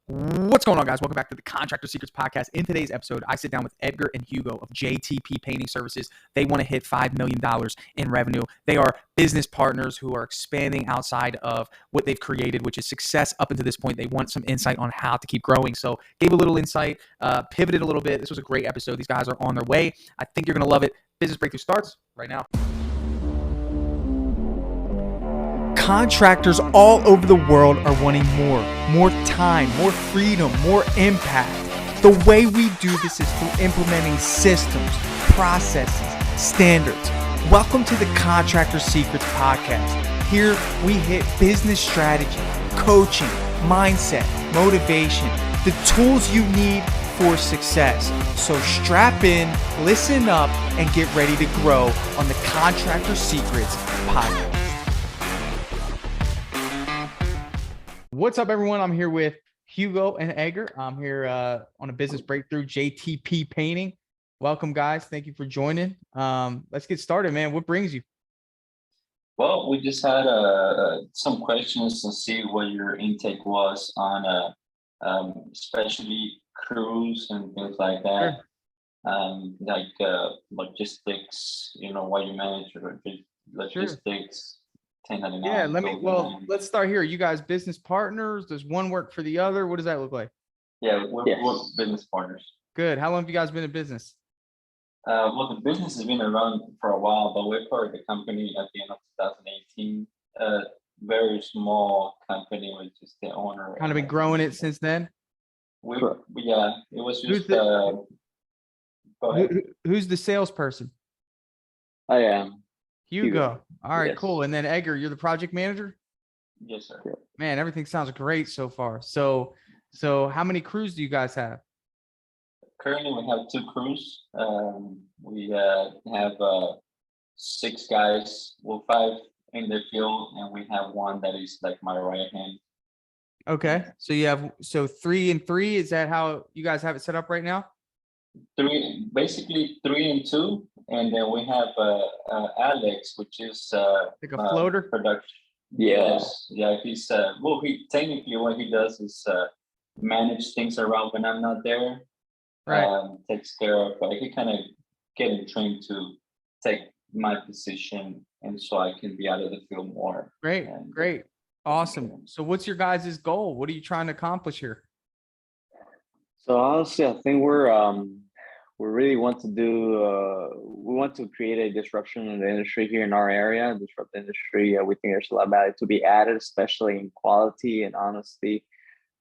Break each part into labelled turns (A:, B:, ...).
A: What's going on, guys? Welcome back to the Contractor Secrets Podcast. In today's episode, I sit down with Edgar and Hugo of JTP Painting Services. They want to hit $5 million in revenue. They are business partners who are expanding outside of what they've created, which is success up until this point. They want some insight on how to keep growing. So gave a little insight, pivoted a little bit. This was a great episode. These guys are on their way. I think you're going to love it. Business Breakthrough starts right now. Contractors all over the world are wanting more time, more freedom, more impact. The way we do this is through implementing systems, processes, standards. Welcome to the Contractor Secrets Podcast. Here we hit business strategy, coaching, mindset, motivation, the tools you need for success. So strap in, listen up, and get ready to grow on the Contractor Secrets Podcast. What's up, everyone? I'm here with Hugo and Edgar. I'm here on a business breakthrough, JTP Painting. Welcome, guys. Thank you for joining. Let's get started, man. What brings you?
B: Well, we just had some questions to see what your intake was on especially crews and things like that. Sure. Like logistics, what you manage, logistics. Sure.
A: Yeah, let's start here. You guys business partners? Does one work for the other? What does that look like?
B: Yeah, we're business partners.
A: Good. How long have you guys been in business?
B: Well, the business has been around for a while, but we acquired the company at the end of 2018. Very small company with just the owner.
A: Kind of been growing it since then?
B: Yeah, it was just...
A: Go ahead. Who's the salesperson?
B: I am.
A: Hugo. All right,
B: yes.
A: Cool. And then Edgar, you're the project manager?
B: Yes, sir.
A: Man, everything sounds great so far. So how many crews do you guys have?
B: Currently, we have 2 crews. We have 6 guys, 5 in the field, and we have 1 that is like my right hand.
A: Okay, so you have 3 and 3. Is that how you guys have it set up right now?
B: 3, basically 3 and 2. And then we have Alex, which is
A: like a floater
B: production. Yes, yeah. He's he technically what he does is manage things around when I'm not there.
A: Right.
B: Takes care of, but he kind of getting trained to take my position, and so I can be out of the field more.
A: Great, awesome. So, what's your guys' goal? What are you trying to accomplish here?
C: So honestly, I think we really want to we want to create a disruption in the industry here in our area, disrupt the industry. We think there's a lot of value to be added, especially in quality and honesty,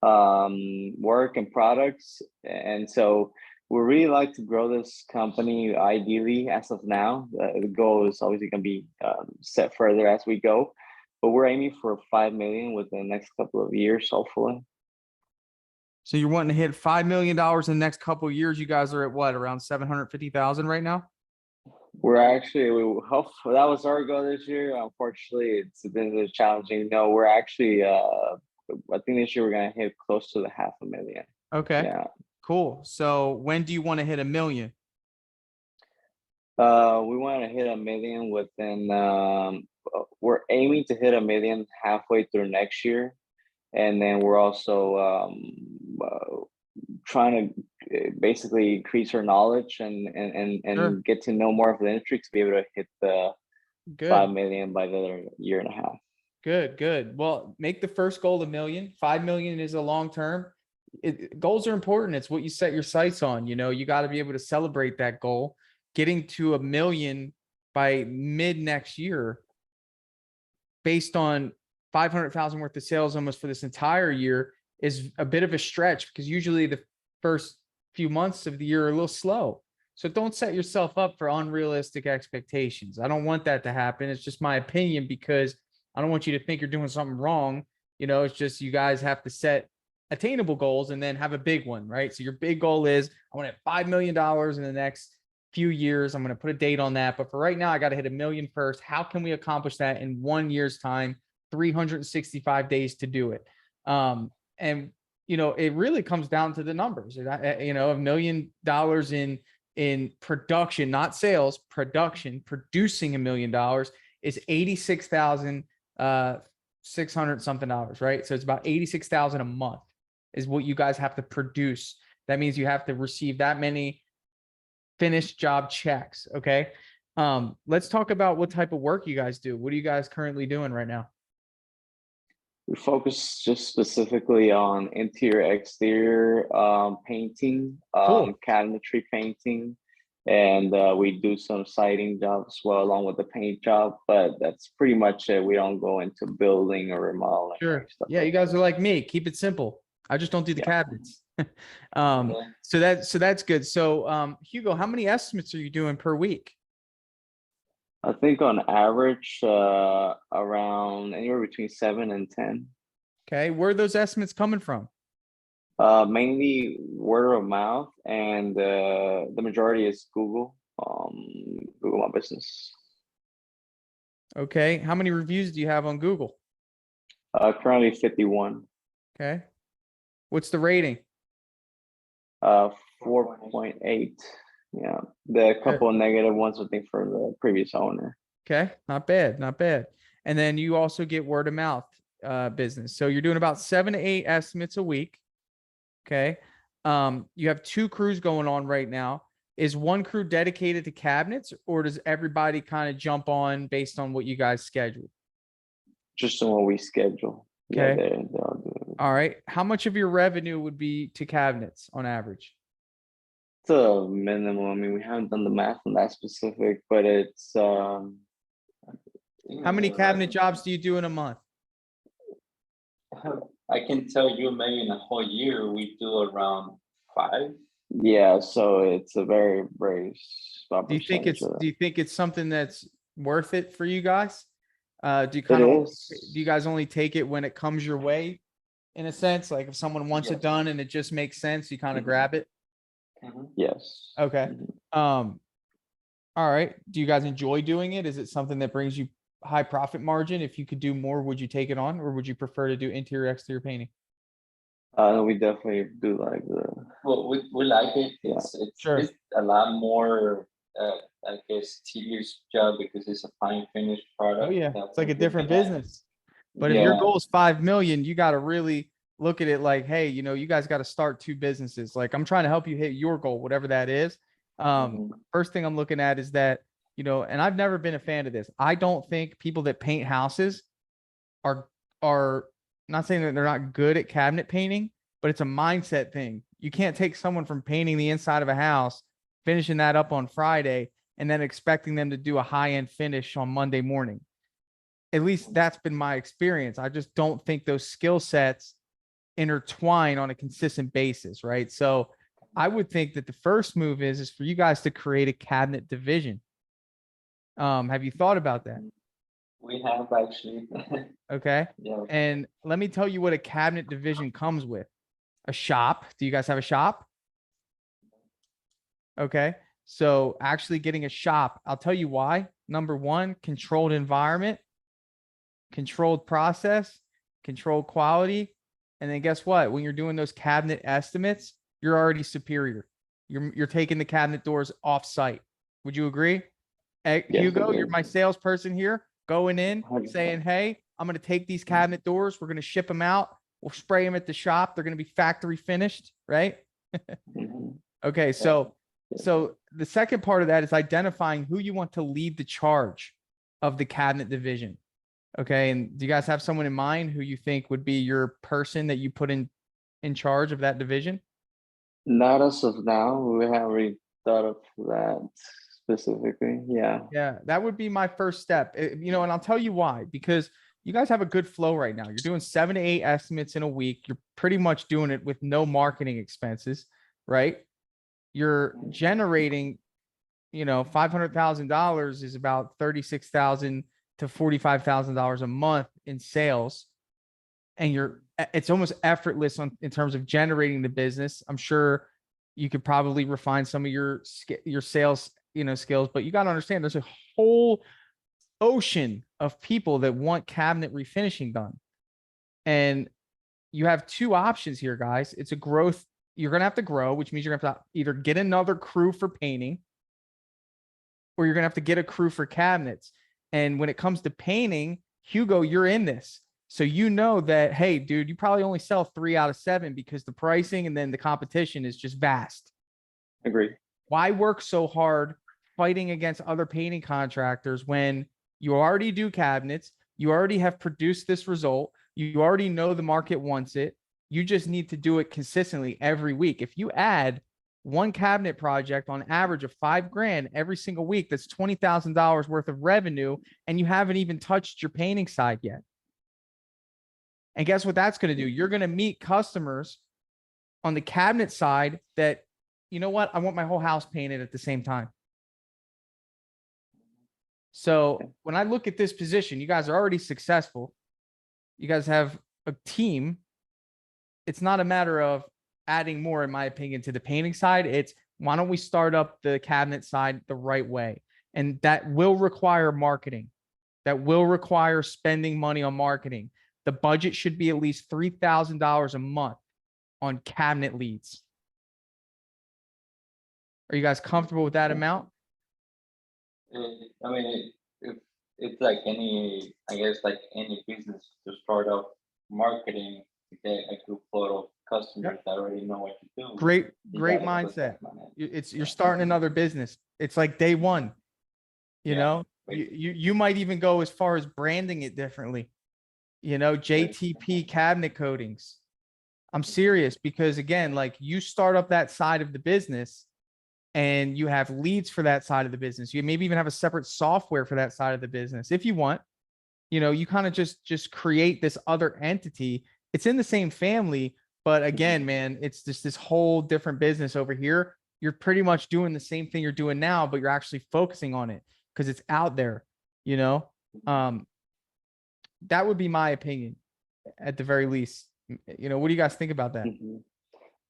C: work and products. And so we really like to grow this company, ideally, as of now. The goal is obviously going to be set further as we go, but we're aiming for 5 million within the next couple of years, hopefully.
A: So you're wanting to hit $5 million in the next couple of years. You guys are at what, around 750,000 right now?
C: We're actually, that was our goal this year. Unfortunately, it's been challenging. No, we're actually, I think this year we're going to hit close to the 500,000.
A: Okay.
C: Yeah.
A: Cool. So when do you want to hit 1 million?
C: We want to hit 1 million within, we're aiming to hit 1 million halfway through next year. And then we're also trying to basically increase our knowledge and
A: Sure.
C: get to know more of the industry to be able to hit the 5 million by the other year and a half.
A: Good. Well, make the first goal 1 million. 5 million is a long term. Goals are important. It's what you set your sights on. You got to be able to celebrate that goal. Getting to 1 million by mid next year, based on 500,000 worth of sales almost for this entire year, is a bit of a stretch, because usually the first few months of the year are a little slow. So don't set yourself up for unrealistic expectations. I don't want that to happen. It's just my opinion, because I don't want you to think you're doing something wrong. It's just, you guys have to set attainable goals and then have a big one, right? So your big goal is, I want to have $5 million in the next few years. I'm going to put a date on that. But for right now, I got to hit 1 million first. How can we accomplish that in 1 year's time? 365 days to do it. And it really comes down to the numbers. $1 million in production, not sales, production, producing $1 million is $86,600 something, right? So it's about $86,000 a month. is what you guys have to produce. That means you have to receive that many finished job checks. Okay. Let's talk about what type of work you guys do. What are you guys currently doing right now?
C: We focus just specifically on interior, exterior painting,
A: Cool.
C: cabinetry painting, and we do some siding jobs as well, along with the paint job. But that's pretty much it. We don't go into building or remodeling.
A: Sure.
C: Stuff
A: Yeah,
C: like
A: you guys are like me. Keep it simple. I just don't do the
C: Yeah.
A: cabinets.
B: Okay.
A: So that's good. So Hugo, how many estimates are you doing per week?
C: I think on average, around anywhere between 7 and 10.
A: Okay, where are those estimates coming from?
C: Mainly word of mouth, and the majority is Google. Google My Business.
A: Okay, how many reviews do you have on Google?
C: Currently 51.
A: Okay, what's the rating?
C: 4.8. Yeah, the couple of negative ones I think for the previous owner.
A: Okay, not bad, not bad. And then you also get word of mouth business. So you're doing about 7 to 8 estimates a week. Okay. You have 2 crews going on right now. Is one crew dedicated to cabinets, or does everybody kind of jump on based on what you guys schedule?
C: Just on what we schedule.
A: Okay.
C: Yeah, they'll do it.
A: All right. How much of your revenue would be to cabinets on average?
C: It's a minimum. I mean, we haven't done the math on that specific, but it's
A: How many cabinet jobs do you do in a month?
B: I can tell you maybe in a whole year we do around 5.
C: yeah, so it's a very, very small
A: Do you think
C: percentage of
A: do you think it's something that's worth it for you guys? Do you
C: that.
A: kind
C: It
A: of,
C: is.
A: do you guys only take it when it comes your way? In a sense, like if someone wants
B: Yeah.
A: it done and it just makes sense, you kind of
C: Mhm.
A: grab it.
C: Yes.
A: Okay.
C: Mhm.
A: All right. Do you guys enjoy doing it? Is it something that brings you high profit margin? If you could do more, would you take it on, or would you prefer to do interior, exterior painting?
C: We definitely do like the
B: Well, we like it.
C: Yeah.
A: Sure.
B: It's a lot more, I guess, tedious job because it's a fine finished product.
A: Oh yeah,
B: that
A: it's like a
B: we
A: different
B: can add.
A: business. But if your
B: Yeah.
A: goal is 5 million, you got to really look at it like, hey, you guys got to start 2 businesses. Like I'm trying to help you hit your goal, whatever that is.
B: Mhm.
A: First thing I'm looking at is that, and I've never been a fan of this. I don't think people that paint houses are not saying that they're not good at cabinet painting, but it's a mindset thing. You can't take someone from painting the inside of a house, finishing that up on Friday, and then expecting them to do a high-end finish on Monday morning. At least that's been my experience. I just don't think those skill sets intertwine on a consistent basis, right? So I would think that the first move is for you guys to create a cabinet division. Have you thought about that?
B: We have actually.
A: Okay.
B: Yeah.
A: And let me tell you what a cabinet division comes with. A shop. Do you guys have a shop? Okay. So actually getting a shop, I'll tell you why. Number one, controlled environment, controlled process, controlled quality. And then guess what? When you're doing those cabinet estimates, you're already superior. You're taking the cabinet doors off site. Would you agree?
C: Yes,
A: Hugo,
C: I
A: you're
C: do.
A: my salesperson here, going in,
C: 100%.
A: saying, hey, I'm going to take these cabinet doors. We're going to ship them out. We'll spray them at the shop. They're going to be factory finished, right?
C: Mhm.
A: Okay. So the second part of that is identifying who you want to lead the charge of the cabinet division. Okay. And do you guys have someone in mind who you think would be your person that you put in charge of that division?
C: Not as of now. We haven't really thought of that specifically. Yeah.
A: Yeah, that would be my first step. And I'll tell you why, because you guys have a good flow right now. You're doing 7 to 8 estimates in a week. You're pretty much doing it with no marketing expenses, right? You're generating, $500,000 is about $36,000 to $45,000 a month in sales. And it's almost effortless in terms of generating the business. I'm sure you could probably refine some of your sales, skills, but you got to understand there's a whole ocean of people that want cabinet refinishing done. And you have 2 options here, guys. It's a growth. You're going to have to grow, which means you're going to have to either get another crew for painting, or you're going to have to get a crew for cabinets. And when it comes to painting, Hugo, you're in this. So you know that, hey, dude, you probably only sell 3 out of 7 because the pricing and then the competition is just vast.
C: Agree.
A: Why work so hard fighting against other painting contractors when you already do cabinets, you already have produced this result, you already know the market wants it, you just need to do it consistently every week. If you add one cabinet project on average of $5,000 every single week, that's $20,000 worth of revenue, and you haven't even touched your painting side yet. And guess what that's going to do? You're going to meet customers on the cabinet side that, you know what, I want my whole house painted at the same time. So when I look at this position, you guys are already successful. You guys have a team. It's not a matter of adding more, in my opinion, to the painting side. It's why don't we start up the cabinet side the right way? And that will require marketing. That will require spending money on marketing. The budget should be at least $3,000 a month on cabinet leads. Are you guys comfortable with that amount?
B: I mean, if it's like any, I guess like any business to start off marketing to get a group full of customers that already know what to do.
A: Great
B: You
A: mindset.
B: gotta put that money.
A: You're starting another business. It's like day one. You
B: Yeah,
A: know,
B: basically.
A: you might even go as far as branding it differently. You know, JTP cabinet coatings. I'm serious, because again, like, you start up that side of the business and you have leads for that side of the business. You maybe even have a separate software for that side of the business if you want. You know, you kind of just create this other entity. It's in the same family, but again, man, it's just this whole different business over here. You're pretty much doing the same thing you're doing now, but you're actually focusing on it because it's out there, you know. That would be my opinion at the very least. You know, what do you guys think about that?
C: Mhm.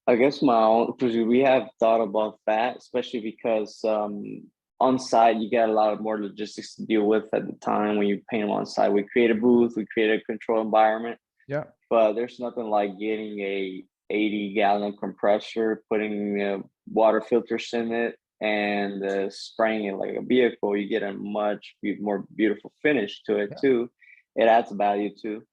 C: I guess my own, because we have thought about that, especially because on site you got a lot of more logistics to deal with at the time when you paint them on site. We create a booth, we create a control environment,
A: Yeah.
C: but there's nothing like getting a 80-gallon compressor, putting water filters in it, and spraying it like a vehicle. You get a much more beautiful finish to it too. It adds value too.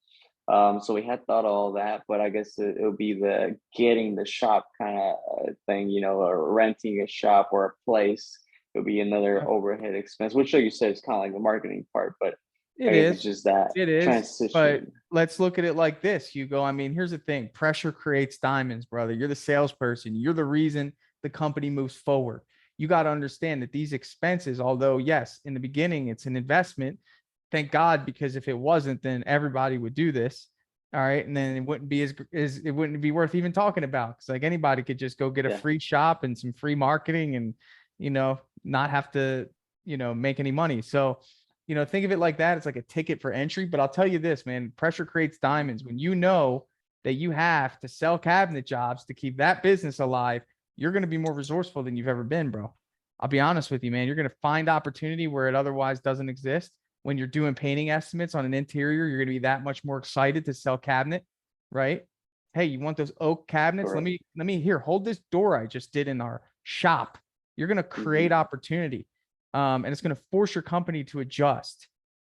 C: So we had thought all that, but I guess it'll be the getting the shop kind of thing, you know, or renting a shop or a place. It'll be another overhead expense, which, like you said, is kind of like the marketing part, but I
A: It
C: guess it's
A: is.
C: just that
A: It is. But
C: transition.
A: let's look at it like this, Hugo. I mean, here's the thing. Pressure creates diamonds, brother. You're the salesperson. You're the reason the company moves forward. You got to understand that these expenses, although yes, in the beginning, it's an investment. Thank God, because if it wasn't, then everybody would do this. All right. And then it wouldn't be as it wouldn't be worth even talking about. Cause like anybody could just go get a
C: Yeah.
A: free shop and some free marketing and, you know, not have to, you know, make any money. So, you know, think of it like that. It's like a ticket for entry. But I'll tell you this, man, pressure creates diamonds. When you know that you have to sell cabinet jobs to keep that business alive, you're going to be more resourceful than you've ever been, bro. I'll be honest with you, man. You're going to find opportunity where it otherwise doesn't exist. When you're doing painting estimates on an interior, you're going to be that much more excited to sell cabinet, right? Hey, you want those oak cabinets?
C: Correct.
A: Let me here, hold this door I just did in our shop. You're going to create opportunity. And it's going to force your company to adjust.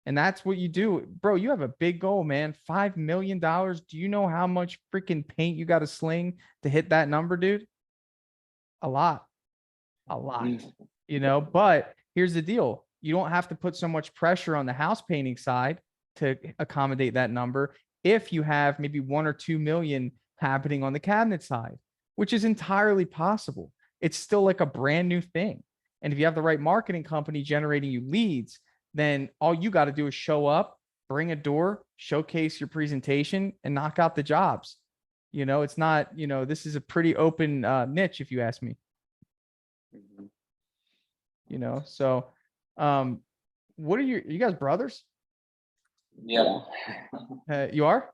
A: And that's what you do, bro. You have a big goal, man. $5 million. Do you know how much freaking paint you got to sling to hit that number, dude? A lot, you know, but here's the deal. You don't have to put so much pressure on the house painting side to accommodate that number. If you have maybe 1 or 2 million happening on the cabinet side, which is entirely possible. It's still like a brand new thing. And if you have the right marketing company generating you leads, then all you got to do is show up, bring a door, showcase your presentation, and knock out the jobs. You know, it's not, you know, this is a pretty open niche, if you ask me. You know, so what are you guys brothers?
B: Yeah.
A: You are?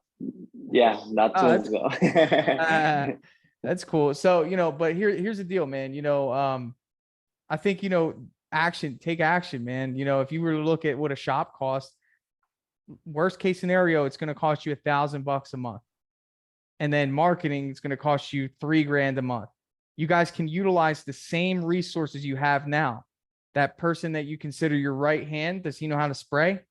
C: Yeah, not
A: Oh,
C: twins though.
A: that's cool. So, you know, but here's the deal, man. You know, I think, you know, take action, man. You know, if you were to look at what a shop costs, worst case scenario, it's going to cost you $1,000 a month. And then marketing is going to cost you $3,000 a month. You guys can utilize the same resources you have now. That person that you consider your right hand, does he know how to spray?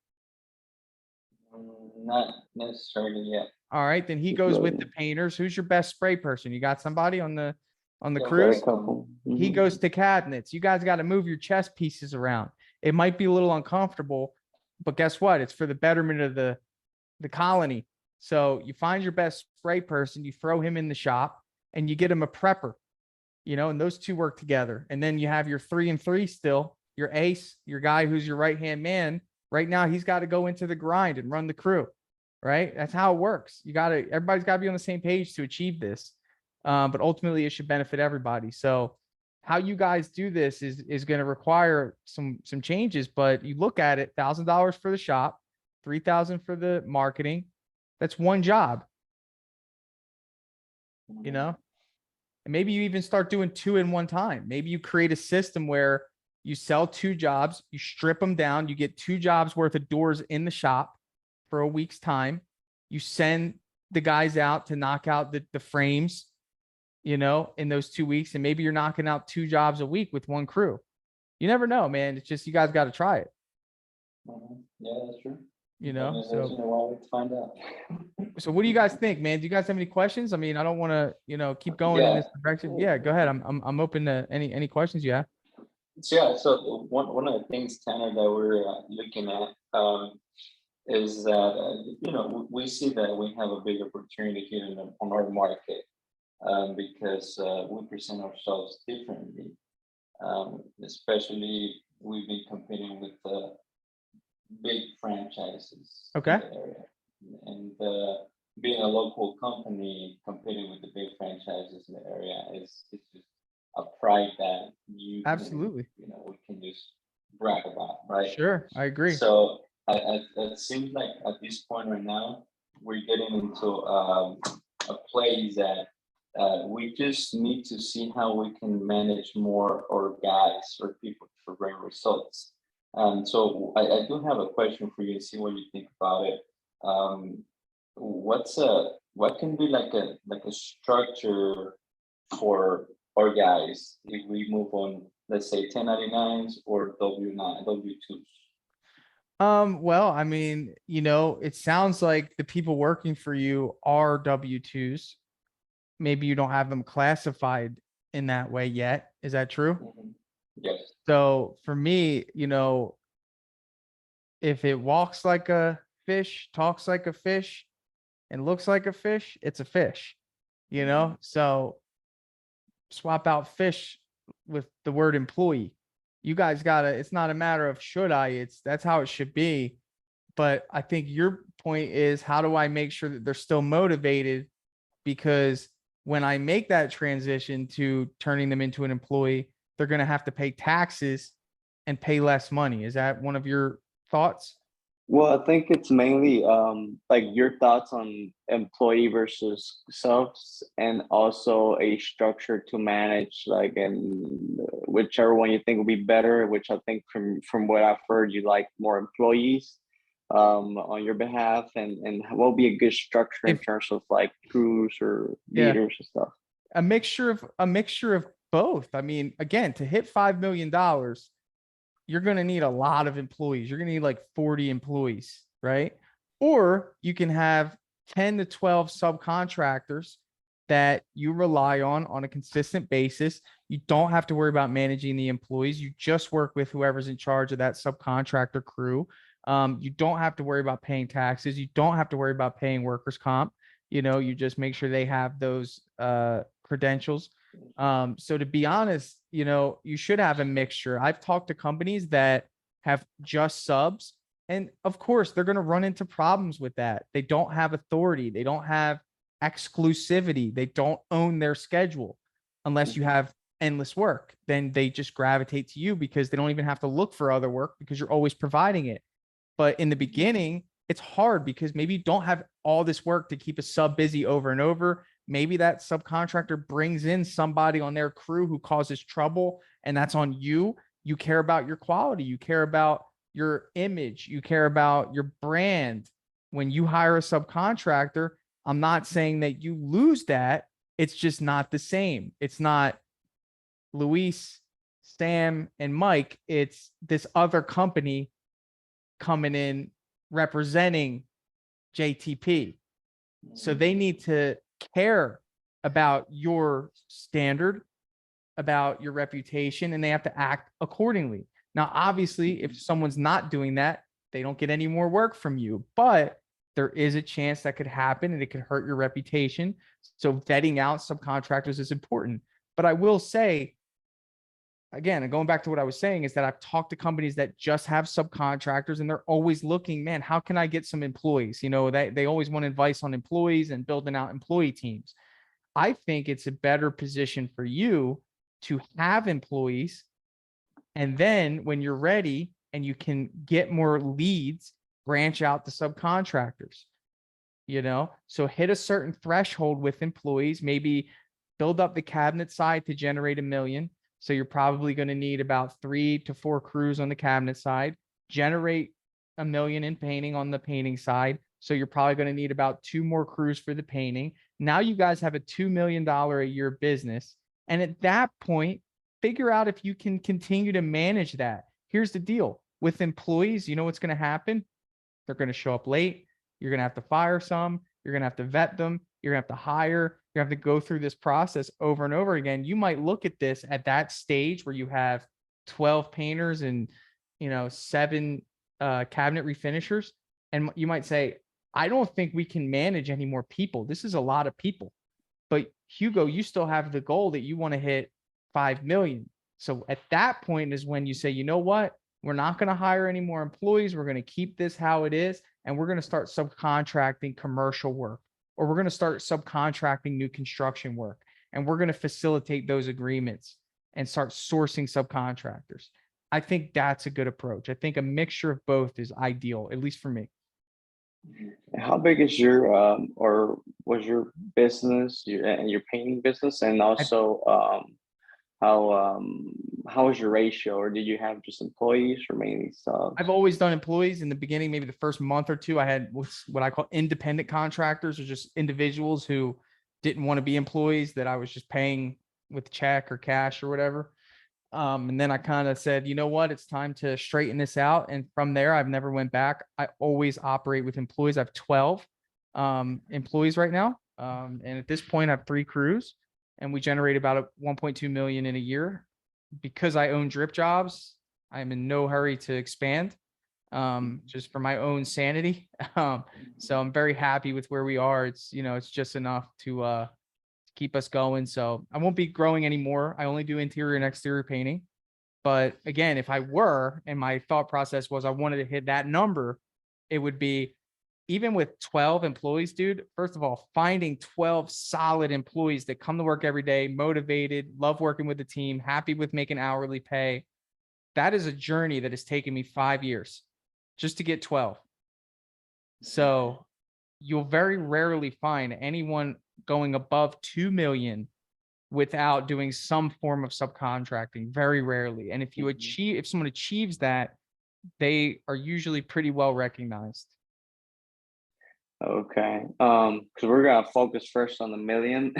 B: Not necessarily yet.
A: All right, then he goes with the painters. Who's your best spray person? You got somebody on the
B: Yeah,
C: Got a
A: cruise?
C: couple.
A: He
C: Mhm.
A: goes to cabinets. You guys got to move your chess pieces around. It might be a little uncomfortable, but guess what? It's for the betterment of the colony. So you find your best spray person, you throw him in the shop, and you get him a prepper, and those two work together. And then you have your 3-and-3 still, your ace, your guy who's your right-hand man. Right now, he's got to go into the grind and run the crew, right? That's how it works. Everybody's got to be on the same page to achieve this. But ultimately, it should benefit everybody. So how you guys do this is going to require some changes, but you look at it, $1,000 for the shop, 3,000 for the marketing. That's one job, and maybe you even start doing 2 in one time. Maybe you create a system where you sell 2 jobs, you strip them down, you get 2 jobs worth of doors in the shop for a week's time. You send the guys out to knock out the frames, in those 2 weeks, and maybe you're knocking out 2 jobs a week with one crew. You never know, man. It's just, you guys got to try it,
B: Yeah, that's true.
A: so.
B: Why we find out.
A: So what do you guys think, man? Do you guys have any questions? I mean, I don't want to, keep going in this direction. Yeah, go ahead. I'm open to any questions you have.
B: So one of the things, Tanner, that we're looking at is that we see that we have a big opportunity here on our market because we present ourselves differently. Especially we've been competing with big franchises
A: Okay.
B: in the area, and being a local company competing with the big franchises in the area is just a pride that
A: Absolutely.
B: we can just brag about, right?
A: Sure, I agree.
B: So it seems like at this point right now we're getting into a place that we just need to see how we can manage more our guys or people for great results. So I do have a question for you and see what you think about it. What can be like a structure for our guys if we move on, let's say 1099s or W2s?
A: Well, I mean, it sounds like the people working for you are W2s. Maybe you don't have them classified in that way yet. Is that true?
B: Mhm. Yes.
A: So for me, if it walks like a fish, talks like a fish, and looks like a fish, it's a fish, So swap out fish with the word employee. You guys it's not a matter of should I, that's how it should be. But I think your point is, how do I make sure that they're still motivated? Because when I make that transition to turning them into an employee, they're going to have to pay taxes and pay less money. Is that one of your thoughts?
C: Well, I think it's mainly like your thoughts on employee versus subs, and also a structure to manage, like, and whichever one you think will be better. Which I think from what I've heard, you like more employees on your behalf, and what will be a good structure in terms of like crews or leaders and stuff.
A: A mixture of both. I mean, again, to hit $5 million, you're going to need a lot of employees. You're going to need like 40 employees, right? Or you can have 10 to 12 subcontractors that you rely on a consistent basis. You don't have to worry about managing the employees. You just work with whoever's in charge of that subcontractor crew. You don't have to worry about paying taxes. You don't have to worry about paying workers' comp. You just make sure they have those credentials. So to be honest, you should have a mixture. I've talked to companies that have just subs, and of course they're going to run into problems with that. They don't have authority. They don't have exclusivity. They don't own their schedule unless you have endless work. Then they just gravitate to you because they don't even have to look for other work because you're always providing it. But in the beginning, it's hard because maybe you don't have all this work to keep a sub busy over and over. Maybe that subcontractor brings in somebody on their crew who causes trouble, and that's on you. You care about your quality. You care about your image. You care about your brand. When you hire a subcontractor, I'm not saying that you lose that. It's just not the same. It's not Luis, Sam, and Mike. It's this other company coming in representing JTP. So they need to care about your standard, about your reputation, and they have to act accordingly. Now, obviously, if someone's not doing that, they don't get any more work from you, but there is a chance that could happen and it could hurt your reputation. So vetting out subcontractors is important. But I will say, again, and going back to what I was saying, is that I've talked to companies that just have subcontractors and they're always looking, man, how can I get some employees? You know, they always want advice on employees and building out employee teams. I think it's a better position for you to have employees. And then when you're ready and you can get more leads, branch out to subcontractors, you know, so hit a certain threshold with employees, maybe build up the cabinet side to generate $1 million. So you're probably going to need about 3 to 4 crews on the cabinet side, generate $1 million in painting on the painting side. So you're probably going to need about 2 more crews for the painting. Now you guys have a $2 million a year business. And at that point, figure out if you can continue to manage that. Here's the deal with employees. You know what's going to happen? They're going to show up late. You're going to have to fire some. You're going to have to vet them. You're going to have to hire. You have to go through this process over and over again. You might look at this at that stage where you have 12 painters and, you know, 7 cabinet refinishers. And you might say, I don't think we can manage any more people. This is a lot of people. But Hugo, you still have the goal that you want to hit 5 million. So at that point is when you say, you know what? We're not going to hire any more employees. We're going to keep this how it is. And we're going to start subcontracting commercial work, or we're going to start subcontracting new construction work. And we're going to facilitate those agreements and start sourcing subcontractors. I think that's a good approach. I think a mixture of both is ideal, at least for me.
C: How big is your or was your business, your painting business, and also how was your ratio, or did you have just employees or mainly subs?
A: I've always done employees. In the beginning, maybe the first month or two, I had what I call independent contractors, or just individuals who didn't want to be employees that I was just paying with check or cash or whatever. And then I kind of said, you know what, it's time to straighten this out. And from there, I've never went back. I always operate with employees. I have 12 employees right now. And at this point, I have 3 crews, and we generate about 1.2 million in a year. Because I own Dripjobs, I'm in no hurry to expand, just for my own sanity. So I'm very happy with where we are. It's, you know, it's just enough to keep us going. So I won't be growing anymore. I only do interior and exterior painting. But again, if I were, and my thought process was I wanted to hit that number, it would be, even with 12 employees, dude, first of all, finding 12 solid employees that come to work every day, motivated, love working with the team, happy with making hourly pay. That is a journey that has taken me 5 years just to get 12. So you'll very rarely find anyone going above 2 million without doing some form of subcontracting, very rarely. And if you if someone achieves that, they are usually pretty well recognized.
C: Okay. Because we're gonna focus first on the million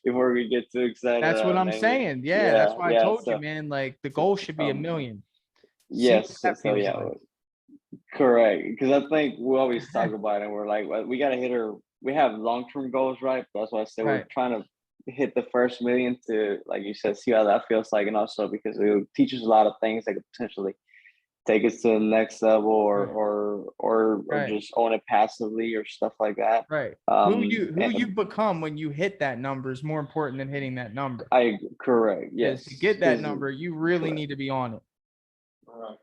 C: before we get too excited.
A: That's what I'm
C: maybe.
A: saying. Yeah, that's why I told
C: so,
A: you, man. Like the goal should be 1 million. See
C: Yes.
A: what that
C: So
A: feels
C: yeah,
A: like.
C: correct. Because I think we always talk about it. And we're like, well, we gotta hit our. We have long-term goals, right? That's why I said
A: Right.
C: we're trying to hit the first million to, like you said, see how that feels like, and also because it teaches a lot of things that could potentially take us to the next level, or
A: Right.
C: just own it passively or stuff like that.
A: Right. Who you become when you hit that number is more important than hitting that number.
C: Correct. Yes.
A: To get that number, you really
C: correct.
A: need to be on it.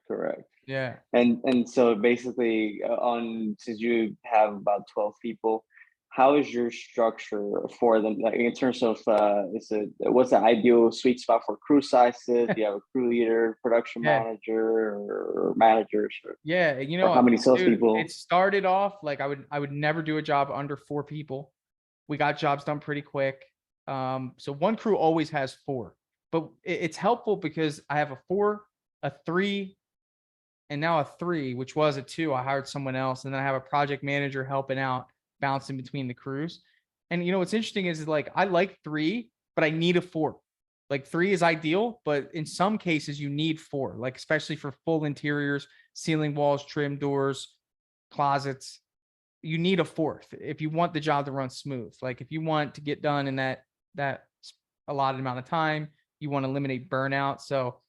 C: Correct.
A: Yeah.
C: And so basically, since you have about 12 people, how is your structure for them? Like in terms of what's the ideal sweet spot for crew sizes? Do you have a crew leader, production manager, or managers?
A: Yeah, you know,
C: how many salespeople?
A: It started off like I would never do a job under 4 people. We got jobs done pretty quick. So one crew always has 4, but it's helpful because I have a 4, a 3, and now a 3, which was a 2. I hired someone else, and then I have a project manager helping out, bouncing between the crews. And you know what's interesting is like I like 3, but I need a 4. Like 3 is ideal, but in some cases you need 4, like especially for full interiors, ceiling walls, trim doors, closets. you need a fourth if you want the job to run smooth. Like if you want to get done in that allotted amount of time, you want to eliminate burnout. So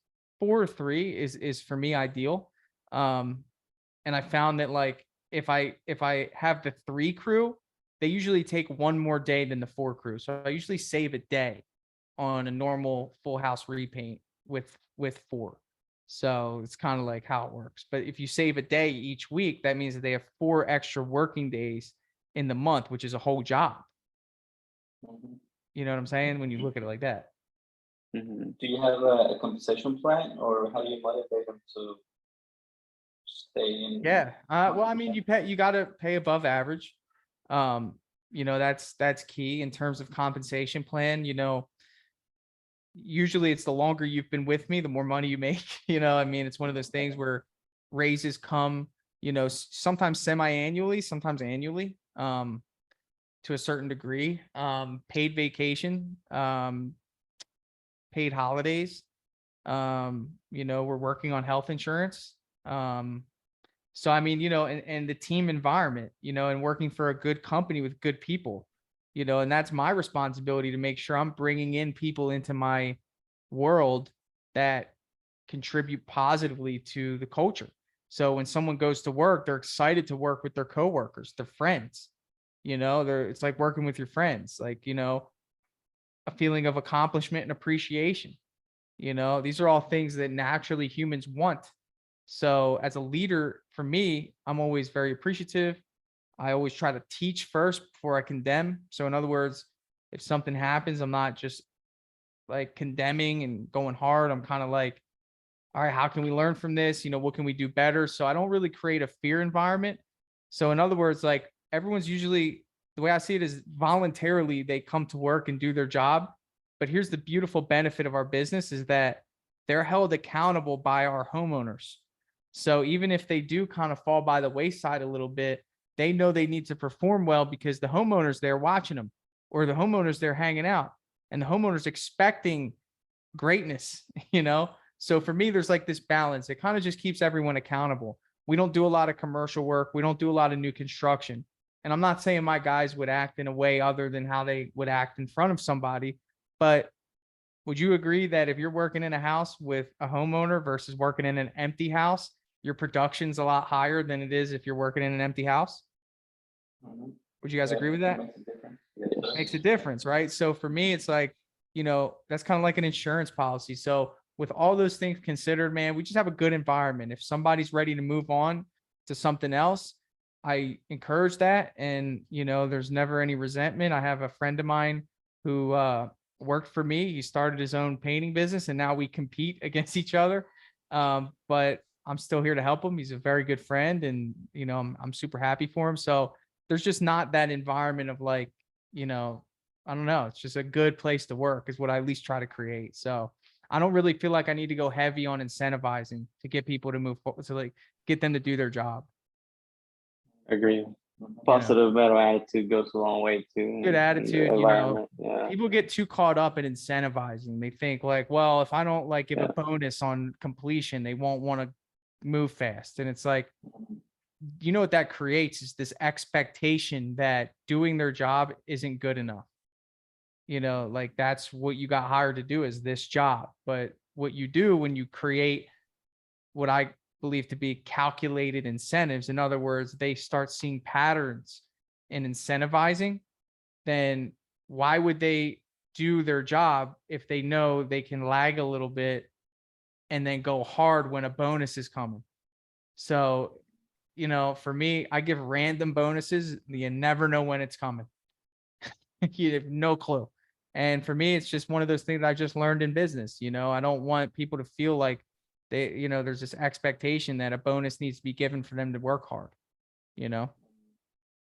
A: 4 or 3 is for me ideal. And I found that like if I have the 3 crew, they usually take 1 more day than the 4 crew. So I usually save a day on a normal full house repaint with 4. So it's kind of like how it works. But if you save a day each week, that means that they have 4 extra working days in the month, which is a whole job.
B: Mhm.
A: You know what I'm saying? When you look at it like that.
C: Mhm.
B: Do you have a compensation plan, or how do you motivate them to stay in?
A: Yeah. Well, I mean, you got to pay above average. You know, that's key in terms of compensation plan. You know, usually it's the longer you've been with me, the more money you make. You know, I mean, it's one of those things where raises come, you know, sometimes semi-annually, sometimes annually, to a certain degree. Paid vacation, paid holidays. You know, we're working on health insurance. So I mean, you know, and the team environment, you know, and working for a good company with good people, you know, and that's my responsibility to make sure I'm bringing in people into my world that contribute positively to the culture. So when someone goes to work, they're excited to work with their coworkers, their friends, you know, it's like working with your friends, like, you know, a feeling of accomplishment and appreciation. You know, these are all things that naturally humans want. So as a leader, for me, I'm always very appreciative. I always try to teach first before I condemn. So in other words, if something happens, I'm not just like condemning and going hard. I'm kind of like, all right, how can we learn from this? You know, what can we do better? So I don't really create a fear environment. So in other words, like everyone's usually, the way I see it is voluntarily they come to work and do their job. But here's the beautiful benefit of our business is that they're held accountable by our homeowners. So even if they do kind of fall by the wayside a little bit, they know they need to perform well because the homeowners there watching them, or the homeowners they're hanging out, and the homeowners expecting greatness, you know? So for me, there's like this balance. It kind of just keeps everyone accountable. We don't do a lot of commercial work. We don't do a lot of new construction. And I'm not saying my guys would act in a way other than how they would act in front of somebody, but would you agree that if you're working in a house with a homeowner versus working in an empty house, your production's a lot higher than it is if you're working in an empty house?
B: Mhm.
A: Would you guys
B: Yeah,
A: agree with
B: it
A: that?
B: makes a difference. Yes.
A: Makes a difference, right? So for me, it's like, you know, that's kind of like an insurance policy. So with all those things considered, man, we just have a good environment. If somebody's ready to move on to something else, I encourage that. And, you know, there's never any resentment. I have a friend of mine who worked for me. He started his own painting business and now we compete against each other. But I'm still here to help him. He's a very good friend and, you know, I'm super happy for him. So there's just not that environment of like, you know, I don't know. It's just a good place to work is what I at least try to create. So I don't really feel like I need to go heavy on incentivizing to get people to move forward, to like get them to do their job.
C: Agree.
B: Mhm.
A: You know,
C: Positive mental attitude goes a long way too
A: good
C: in the
A: attitude, you know,
C: environment. Yeah.
A: people get too caught up in incentivizing. They think like, well, if I don't like give a bonus on completion, they won't want to move fast. And it's like, you know what that creates is this expectation that doing their job isn't good enough. You know, like that's what you got hired to do is this job. But what you do when you create what I believe to be calculated incentives, in other words, they start seeing patterns in incentivizing, then why would they do their job if they know they can lag a little bit and then go hard when a bonus is coming? So, you know, for me, I give random bonuses. You never know when it's coming. You have no clue. And for me, it's just one of those things I just learned in business. You know, I don't want people to feel like they, you know, there's this expectation that a bonus needs to be given for them to work hard, you know?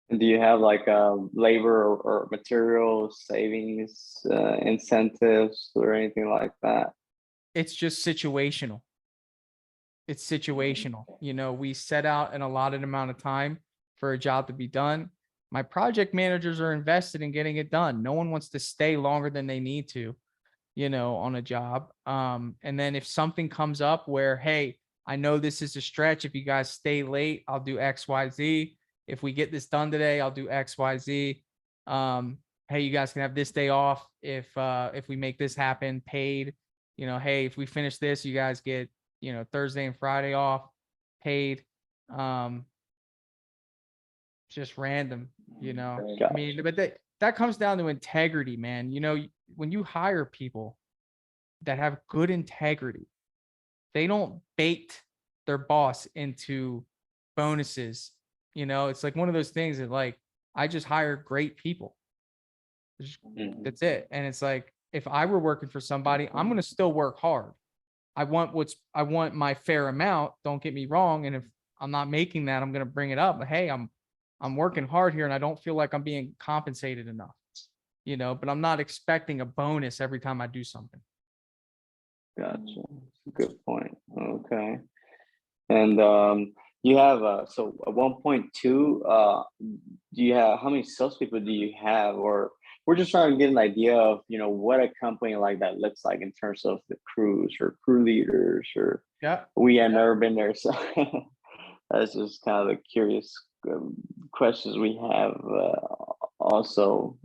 C: And do you have like labor or material savings incentives or anything like that?
A: It's just situational. It's situational. You know, we set out an allotted amount of time for a job to be done. My project managers are invested in getting it done. No one wants to stay longer than they need to, you know, on a job. And then if something comes up where, hey, I know this is a stretch. If you guys stay late, I'll do X, Y, Z. if we get this done today, I'll do X, Y, Z. Hey, you guys can have this day off if we make this happen, paid. You know, hey, if we finish this, you guys get, you know, Thursday and Friday off, paid. Just random, you know. I mean, but that comes down to integrity, man. You know, when you hire people that have good integrity, they don't bait their boss into bonuses. You know, it's like one of those things that, like, I just hire great people. That's it. And it's like, if I were working for somebody, I'm going to still work hard. I want my fair amount. Don't get me wrong. And if I'm not making that, I'm going to bring it up. But hey, I'm working hard here and I don't feel like I'm being compensated enough, you know, but I'm not expecting a bonus every time I do something.
C: Gotcha. Good point. Okay. And you have so at 1.2, do you have, how many salespeople do you have? Or we're just trying to get an idea of, you know, what a company like that looks like in terms of the crews or crew leaders, or we have never been there. So that's just kind of the curious questions we have. Also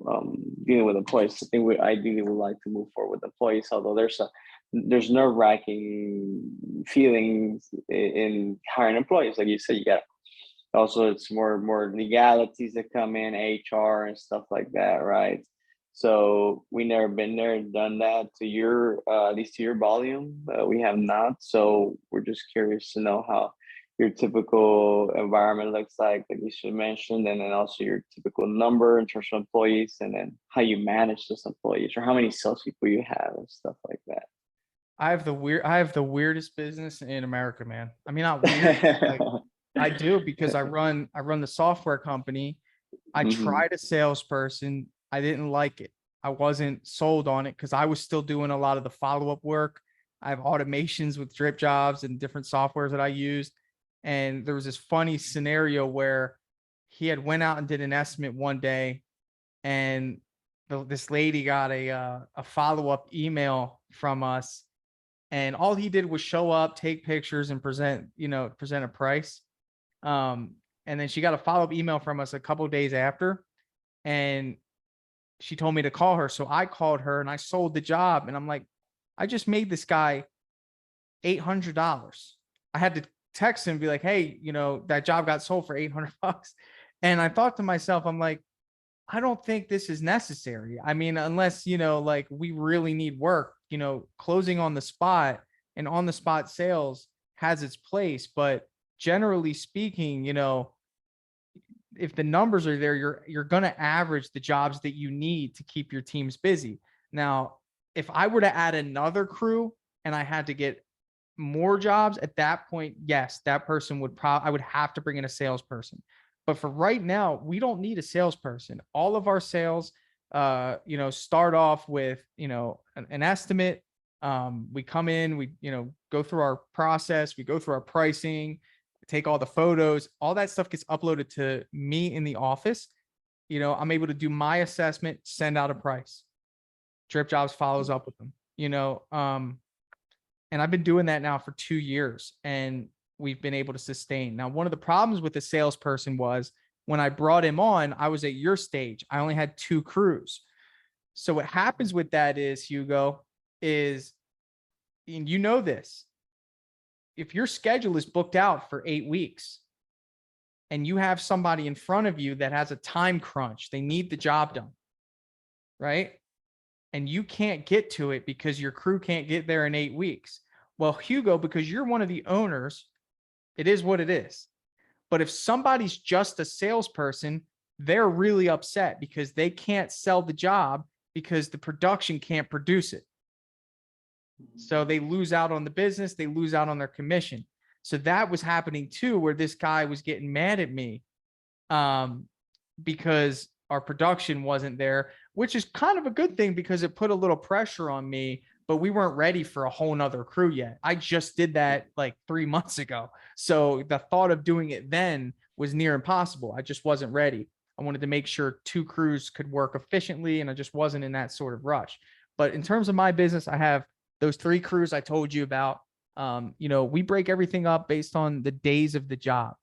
C: dealing with employees. I think we ideally would like to move forward with employees, although there's nerve-wracking feelings in hiring employees. Like you said, you got also, it's more legalities that come in, HR and stuff like that, right? So we never been there and done that to your at least to your volume. We have not. So we're just curious to know how your typical environment looks like you should mention, and then also your typical number in terms of employees, and then how you manage those employees, or how many salespeople you have and stuff like that.
A: I have the weirdest business in America, man. I mean, not weird. Like, I do, because I run the software company. I tried a salesperson. I didn't like it. I wasn't sold on it because I was still doing a lot of the follow-up work. I have automations with Dripjobs and different softwares that I used. And there was this funny scenario where he had went out and did an estimate one day, and this lady got a follow-up email from us, and all he did was show up, take pictures, and present a price. And then she got a follow-up email from us a couple of days after, and she told me to call her. So I called her and I sold the job. And I'm like, I just made this guy $800. I had to text him and be like, hey, you know, that job got sold for $800. And I thought to myself, I'm like, I don't think this is necessary. I mean, unless, you know, like, we really need work, you know, closing on the spot and on the spot sales has its place. But generally speaking, you know, if the numbers are there, you're going to average the jobs that you need to keep your teams busy. Now, if I were to add another crew and I had to get more jobs at that point, yes, that person I would have to bring in a salesperson. But for right now, we don't need a salesperson. All of our sales, you know, start off with, you know, an estimate. We come in, we, you know, go through our process, we go through our pricing, take all the photos, all that stuff gets uploaded to me in the office. You know, I'm able to do my assessment, send out a price. Dripjobs follows up with them, you know, and I've been doing that now for 2 years, and we've been able to sustain. Now, one of the problems with the salesperson was when I brought him on, I was at your stage. I only had 2 crews. So what happens with that is, Hugo, is, and you know this, if your schedule is booked out for 8 weeks and you have somebody in front of you that has a time crunch, they need the job done, right? And you can't get to it because your crew can't get there in 8 weeks. Well, Hugo, because you're one of the owners, it is what it is. But if somebody's just a salesperson, they're really upset because they can't sell the job because the production can't produce it. So they lose out on the business, they lose out on their commission. So that was happening too, where this guy was getting mad at me because our production wasn't there, which is kind of a good thing because it put a little pressure on me, but we weren't ready for a whole nother crew yet. I just did that like 3 months ago. So the thought of doing it then was near impossible. I just wasn't ready. I wanted to make sure 2 crews could work efficiently, and I just wasn't in that sort of rush. But in terms of my business, I have those 3 crews I told you about. You know, we break everything up based on the days of the job.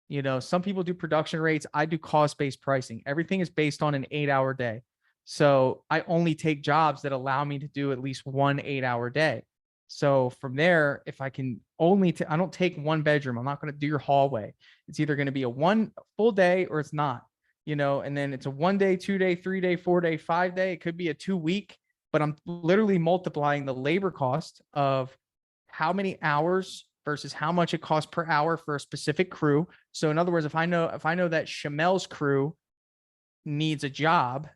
A: You know, some people do production rates. I do cost-based pricing. Everything is based on an 8-hour day. So I only take jobs that allow me to do at least 1 8-hour day. So from there, if I can only, I don't take 1 bedroom. I'm not going to do your hallway. It's either going to be a 1 full day or it's not, you know, and then it's a 1 day, 2 day, 3 day, 4 day, 5 day. It could be a 2 week, but I'm literally multiplying the labor cost of how many hours versus how much it costs per hour for a specific crew. So in other words, if I know that Shamel's crew needs a job,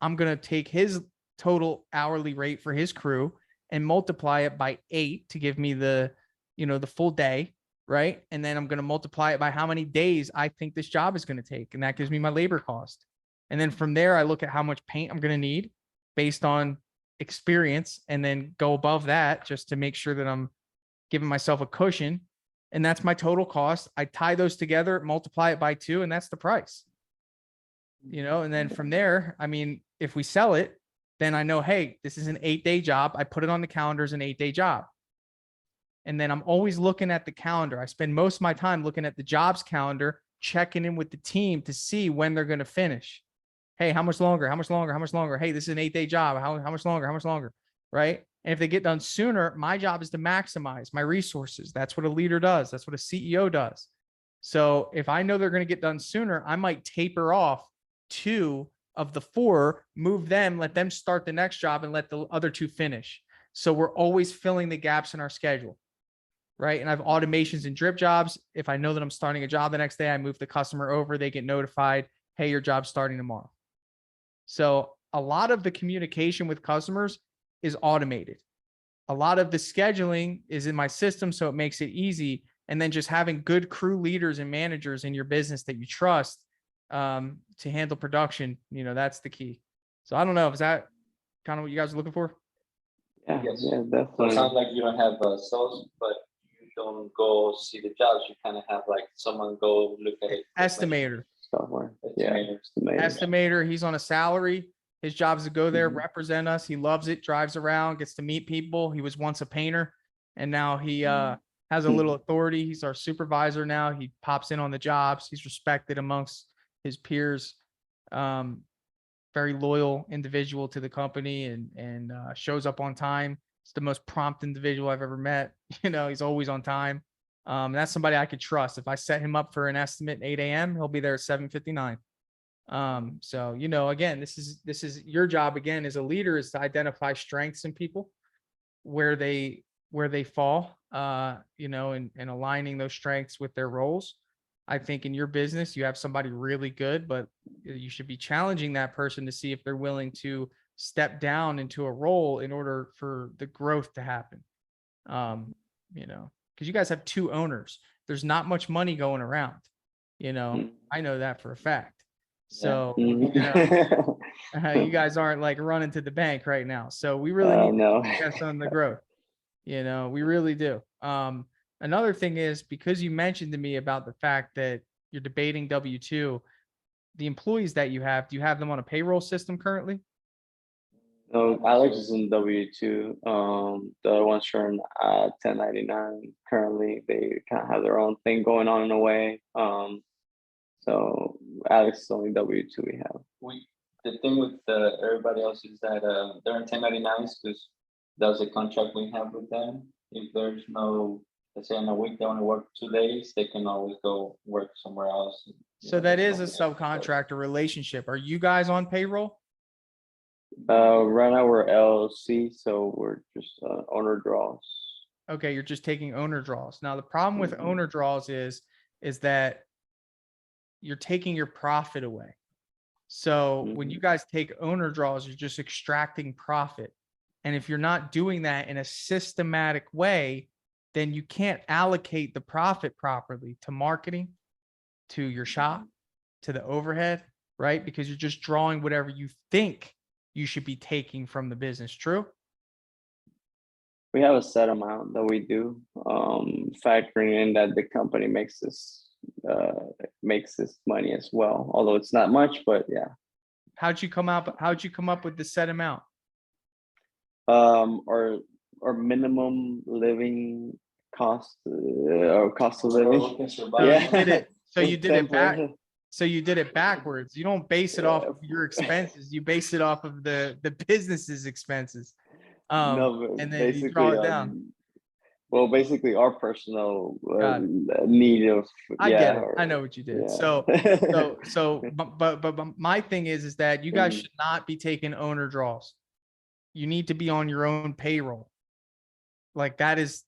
A: I'm going to take his total hourly rate for his crew and multiply it by 8 to give me the, you know, the full day, right? And then I'm going to multiply it by how many days I think this job is going to take. And that gives me my labor cost. And then from there, I look at how much paint I'm going to need based on experience, and then go above that just to make sure that I'm giving myself a cushion. And that's my total cost. I tie those together, multiply it by 2, and that's the price. You know, and then from there, I mean, if we sell it, then I know, hey, this is an 8-day job. I put it on the calendar as an 8-day job. And then I'm always looking at the calendar. I spend most of my time looking at the jobs calendar, checking in with the team to see when they're going to finish. Hey, how much longer? How much longer? How much longer? Hey, this is an 8-day job. How much longer? How much longer? Right. And if they get done sooner, my job is to maximize my resources. That's what a leader does. That's what a CEO does. So if I know they're going to get done sooner, I might taper off 2 of the 4, move them, let them start the next job, and let the other 2 finish. So we're always filling the gaps in our schedule, right? And I have automations in Dripjobs. If I know that I'm starting a job the next day, I move the customer over, they get notified, hey, your job's starting tomorrow. So a lot of the communication with customers is automated. A lot of the scheduling is in my system, so it makes it easy. And then just having good crew leaders and managers in your business that you trust to handle production, you know, that's the key. So I don't know, is that kind of what you guys are looking for?
C: Yeah,
B: Yes.
C: yeah,
B: So it
C: definitely.
B: sounds like you don't have sales, but you don't go see the jobs. You kind of have like someone go look at it.
A: Estimator.
C: Software. Yeah.
A: Estimator. He's on a salary. His job is to go there,
C: Mhm.
A: represent us. He loves it, drives around, gets to meet people. He was once a painter, and now he has a little authority. He's our supervisor now. He pops in on the jobs. He's respected amongst his peers. Very loyal individual to the company, and shows up on time. It's the most prompt individual I've ever met. You know, he's always on time. That's somebody I could trust. If I set him up for an estimate at 8 a.m., he'll be there at 7:59. So, you know, again, this is your job again as a leader, is to identify strengths in people, where they fall, you know, and aligning those strengths with their roles. I think in your business, you have somebody really good, but you should be challenging that person to see if they're willing to step down into a role in order for the growth to happen. You know, because you guys have 2 owners. There's not much money going around. You know, I know that for a fact. So, you know, you guys aren't like running to the bank right now. So we really need
C: no.
A: to focus on the growth. You know, we really do. Another thing is, because you mentioned to me about the fact that you're debating W-2, the employees that you have, do you have them on a payroll system currently?
C: No, Alex is in W-2. The other ones are in 1099 currently. They kind of have their own thing going on in a way. So Alex is only W-2 we have.
B: The thing with everybody else is that they're in 1099s because that's a contract we have with them. If there's no, let's say in a week they only work 2 days, they can always go work somewhere else.
A: So that is a subcontractor relationship. Are you guys on payroll?
C: Right now we're LLC, so we're just owner draws.
A: Okay, you're just taking owner draws. Now the problem with owner draws is that you're taking your profit away. So when you guys take owner draws, you're just extracting profit. And if you're not doing that in a systematic way, then you can't allocate the profit properly to marketing, to your shop, to the overhead, right? Because you're just drawing whatever you think you should be taking from the business. True?
C: We have a set amount that we do, factoring in that the company makes this money as well, although it's not much, but yeah.
A: How'd you come up with the set amount?
C: Our minimum living cost, or cost of living.
A: Yeah. So you did it back.
C: temporary.
A: So you did it backwards. You don't base it off of your expenses. You base it off of the business's expenses.
C: No,
A: And
C: but
A: then you draw
C: basically,
A: it down.
C: well, basically our personal
A: Got it.
C: need of,
A: I get
C: yeah,
A: it. I know what you did.
C: yeah.
A: But my thing is that you guys
C: Mhm.
A: should not be taking owner draws. You need to be on your own payroll. Like that is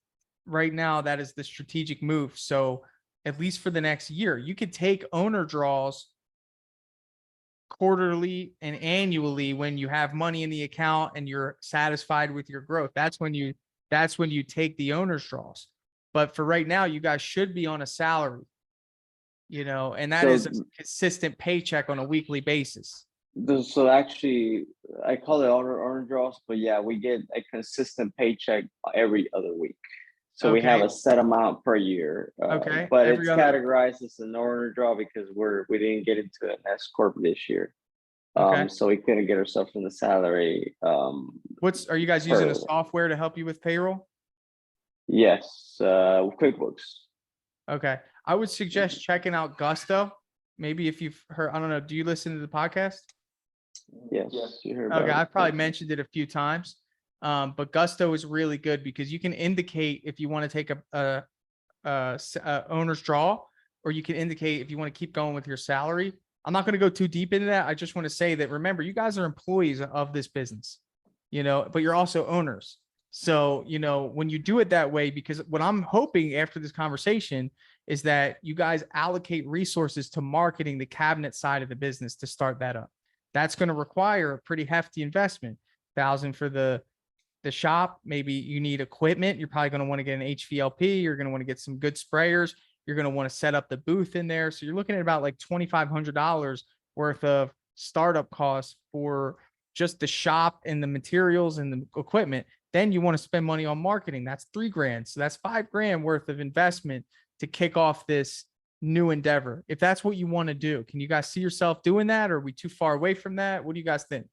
A: right now, that is the strategic move. So at least for the next year, you could take owner draws quarterly and annually when you have money in the account and you're satisfied with your growth. That's when you take the owner's draws. But for right now, you guys should be on a salary, and that
C: So
A: is a consistent paycheck on a weekly basis.
C: So actually, I call it owner draws, but yeah, we get a consistent paycheck every other week. So we have
A: Okay.
C: a set amount per year.
A: Okay.
C: But
A: Every
C: it's
A: other-
C: categorized as an owner draw because we didn't get into an S corp this year.
A: Okay.
C: So we couldn't get ourselves in the salary.
A: Are you guys using a
C: per-
A: software to help you with payroll?
C: Yes, QuickBooks.
A: Okay. I would suggest checking out Gusto. Maybe if you've heard, I don't know. Do you listen to the podcast?
C: Yes, you heard about
A: Okay.
C: it.
A: I've probably mentioned it a few times. But Gusto is really good because you can indicate if you want to take a owner's draw, or you can indicate if you want to keep going with your salary. I'm not going to go too deep into that. I just want to say that, remember, you guys are employees of this business, but you're also owners. So, when you do it that way, because what I'm hoping after this conversation is that you guys allocate resources to marketing the cabinet side of the business to start that up. That's going to require a pretty hefty investment. $1,000 for the shop. Maybe you need equipment. You're probably going to want to get an HVLP. You're going to want to get some good sprayers. You're going to want to set up the booth in there. So you're looking at about like $2,500 worth of startup costs for just the shop and the materials and the equipment. Then you want to spend money on marketing. That's $3,000. So that's $5,000 worth of investment to kick off this new endeavor. If that's what you want to do, can you guys see yourself doing that? Or are we too far away from that? What do you guys think?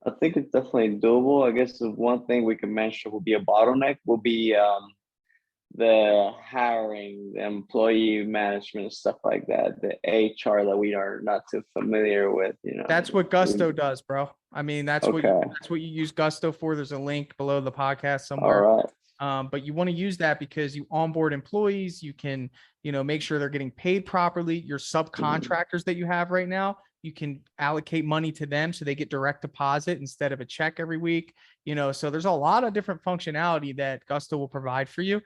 C: I think it's definitely doable. I guess the one thing we can mention will be a bottleneck will be the hiring, the employee management, stuff like that, the HR that we are not too familiar with.
A: That's what Gusto does, bro. I mean, that's what you use Gusto for. There's a link below the podcast somewhere.
C: All right.
A: But you want to use that because you onboard employees. You can, make sure they're getting paid properly. Your subcontractors that you have right now, you can allocate money to them so they get direct deposit instead of a check every week. So there's a lot of different functionality that Gusto will provide for you.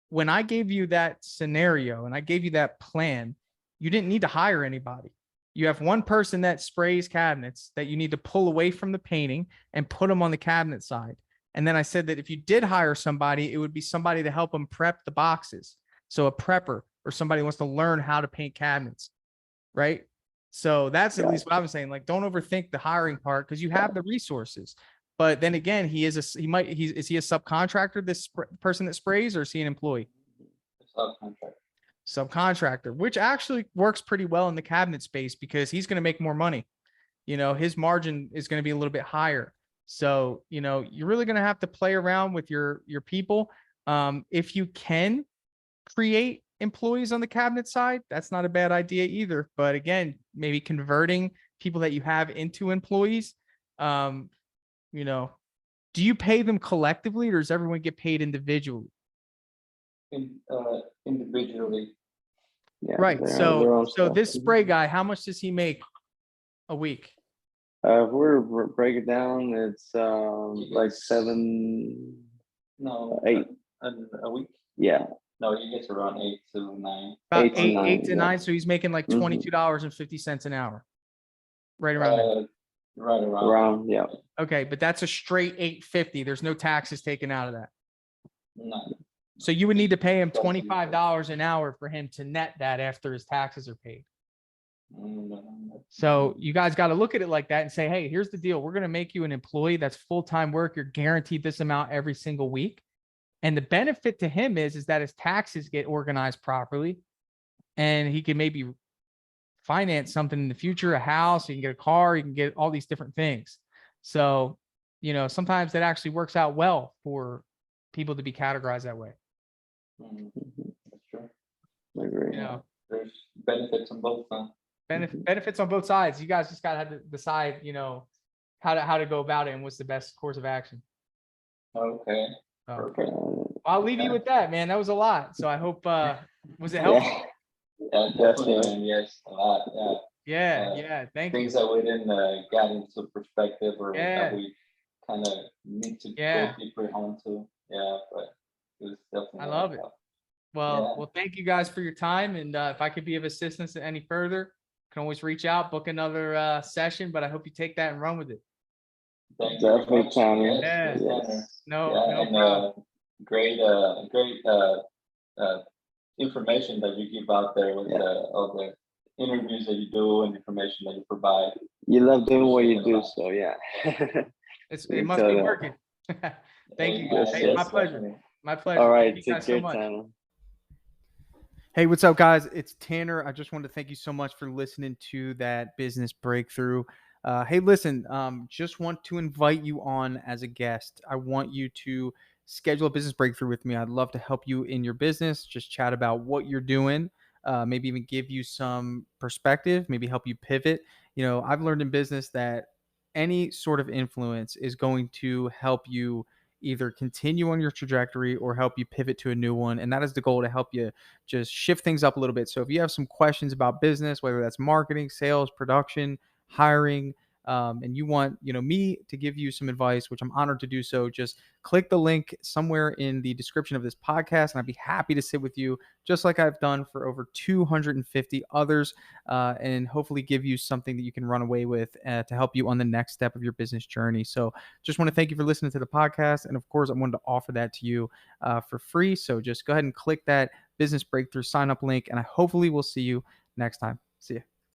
A: When I gave you that scenario and I gave you that plan, you didn't need to hire anybody. You have one person that sprays cabinets that you need to pull away from the painting and put them on the cabinet side. And then I said that if you did hire somebody, it would be somebody to help them prep the boxes. So a prepper or somebody who wants to learn how to paint cabinets, right? So that's at least what I was saying. Like, don't overthink the hiring part because you have the resources. But then again, is he a subcontractor, this person that sprays, or is he an employee? Subcontractor, which actually works pretty well in the cabinet space because he's going to make more money. His margin is going to be a little bit higher. So, you're really going to have to play around with your people. If you can create employees on the cabinet side, that's not a bad idea either. But again, maybe converting people that you have into employees. Do you pay them collectively or does everyone get paid individually?
B: Individually.
C: Yeah,
A: right. So this spray guy, how much does he make a week?
C: If we're break it down, it's like 7,
B: no,
C: 8
B: a week.
C: Yeah.
B: No, he gets around 8 to 9.
A: About
C: 8
A: to 9. So he's making like $22.50 an hour. Right around there.
B: Right around.
C: Yeah.
A: Okay, but that's a straight $8.50. There's no taxes taken out of that.
B: No.
A: So you would need to pay him $25 an hour for him to net that after his taxes are paid. So you guys got to look at it like that and say, hey, here's the deal. We're going to make you an employee that's full-time work. You're guaranteed this amount every single week. And the benefit to him is that his taxes get organized properly and he can maybe finance something in the future, a house, he can get a car, he can get all these different things. So, sometimes that actually works out well for people to be categorized that way.
B: That's true.
C: I agree.
B: there's benefits on both.
A: Benefits on both sides. You guys just gotta have to decide, how to go about it and what's the best course of action.
B: Okay.
A: So,
B: Perfect.
A: I'll leave you with that, man. That was a lot. So I hope was it helpful?
B: Yeah, definitely, man. Yes, a lot. Yeah.
A: Yeah. Thank you.
B: Things that we didn't get into perspective, or
A: Yeah.
B: that we kind of need to
A: Yeah.
B: go deeper onto. Yeah, but it was definitely.
A: I love it. Well,
B: Yeah.
A: thank you guys for your time. And if I could be of assistance any further, can always reach out, book another session. But I hope you take that and run with it.
B: Thank you very much.
C: Tanner.
A: Yeah.
B: Yes.
A: No problem.
B: Great information that you give out there with all the interviews that you do and information that you provide.
C: You love doing what you do, so yeah.
A: It must be working. Thank you guys. Hey, my pleasure.
B: Definitely.
A: My pleasure.
C: All right,
A: Thank you
C: take
A: guys
C: care,
A: so much.
C: Tanner.
A: Hey, what's up, guys? It's Tanner. I just wanted to thank you so much for listening to that business breakthrough. Hey, listen, just want to invite you on as a guest. I want you to schedule a business breakthrough with me. I'd love to help you in your business, just chat about what you're doing, maybe even give you some perspective, maybe help you pivot. I've learned in business that any sort of influence is going to help you either continue on your trajectory or help you pivot to a new one. And that is the goal, to help you just shift things up a little bit. So if you have some questions about business, whether that's marketing, sales, production, hiring, and you want me to give you some advice, which I'm honored to do so, just click the link somewhere in the description of this podcast, and I'd be happy to sit with you, just like I've done for over 250 others, and hopefully give you something that you can run away with to help you on the next step of your business journey. So just want to thank you for listening to the podcast, and of course I wanted to offer that to you for free. So just go ahead and click that business breakthrough sign up link, and I hopefully will see you next time. See you.